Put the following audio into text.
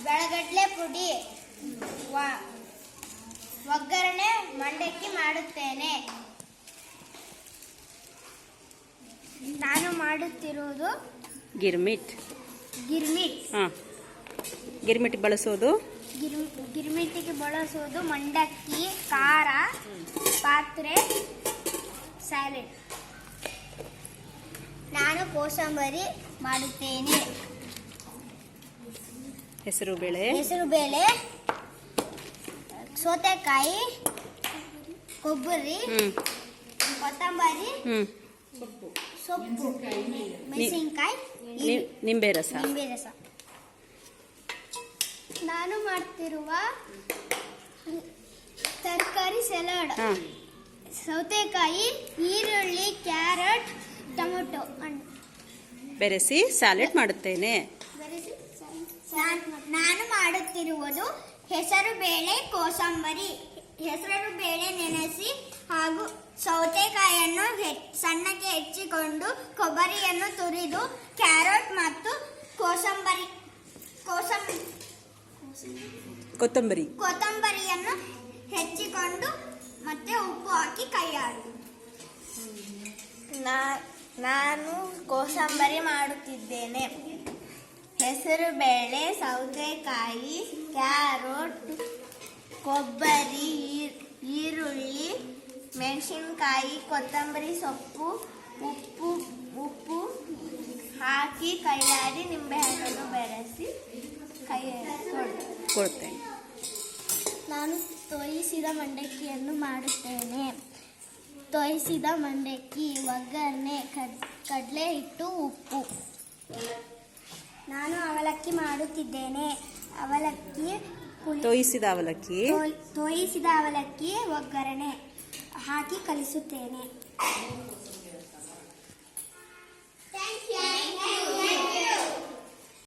ಬೆಳಗಡ್ಲೆ ಪುಡಿ, ಒಗ್ಗರಣೆ ಮಂಡಕ್ಕಿ ಮಾಡುತ್ತೇನೆ. ನಾನು ಮಾಡುತ್ತಿರುವುದು ಗಿರ್ಮಿಟ್. ಗಿರ್ಮಿಟ್ ಬಳಸೋದು ಗಿರ್ಮಿಟ್ಟಿಗೆ ಬಳಸೋದು ಮಂಡಕ್ಕಿ, ಖಾರ, ಪಾತ್ರೆ, ಸ್ಯಾಲೆಡ್. ನಾನು ಕೋಸಂಬರಿ ಮಾಡುತ್ತೇನೆ. ಹೆಸರುಬೇಳೆ, ಸೌತೆಕಾಯಿ, ಕೊಬ್ಬರಿ, ಕೊತ್ತಂಬರಿ, ಸೊಪ್ಪು, ಮೆಣಸಿನಕಾಯಿ, ನಿಂಬೆ ರಸ. ನಾನು ಮಾಡ್ತಿರುವ ತರಕಾರಿ ಸಲಾಡ್: ಸೌತೆಕಾಯಿ, ಈರುಳ್ಳಿ, ಕ್ಯಾರೆಟ್, ಟೊಮೊಟೊ ಬೆರೆಸಿ ಸ್ಯಾಲೆಡ್ ಮಾಡುತ್ತೇನೆ. ನಾನು ಮಾಡುತ್ತಿರುವುದು ಹೆಸರುಬೇಳೆ ಕೋಸಂಬರಿ. ಹೆಸರುಬೇಳೆ ನೆನೆಸಿ ಹಾಗೂ ಸೌತೆಕಾಯಿಯನ್ನು ಸಣ್ಣಗೆ ಹೆಚ್ಚಿಕೊಂಡು ಕೊಬ್ಬರಿಯನ್ನು ತುರಿದು ಕ್ಯಾರೆಟ್ ಮತ್ತು ಕೊತ್ತಂಬರಿಯನ್ನು ಹೆಚ್ಚಿಕೊಂಡು ಮತ್ತೆ ಉಪ್ಪು ಹಾಕಿ ಕೈಯಾಡಿ. ನಾನು ಕೋಸಂಬರಿ ಮಾಡುತ್ತಿದ್ದೇನೆ. ಹೆಸರುಬೇಳೆ, ಸೌತೆಕಾಯಿ, ಕ್ಯಾರೆಟ್, ಕೊಬ್ಬರಿ, ಈರುಳ್ಳಿ, ಮೆಣಸಿನಕಾಯಿ, ಕೊತ್ತಂಬರಿ ಸೊಪ್ಪು, ಉಪ್ಪು ಹಾಕಿ ಕೈಯಾಡಿ ನಿಂಬೆಹಣ್ಣನ್ನು ಬೆರೆಸಿ ಕೊಡುತ್ತೇನೆ. ನಾನು ತೋಯಿಸಿದ ಮಂಡಕ್ಕಿಯನ್ನು ಮಾಡುತ್ತೇನೆ. ತೋಯಿಸಿದ ಮಂಡಕ್ಕಿ, ಒಗ್ಗರಣೆ, ಕಡಲೆ ಹಿಟ್ಟು, ಉಪ್ಪು. ನಾನು ಅವಲಕ್ಕಿ ಮಾಡುತ್ತಿದ್ದೇನೆ. ತೋಯಿಸಿದ ಅವಲಕ್ಕಿ ಒಗ್ಗರಣೆ ಹಾಕಿ ಕಲಿಸುತ್ತೇನೆ.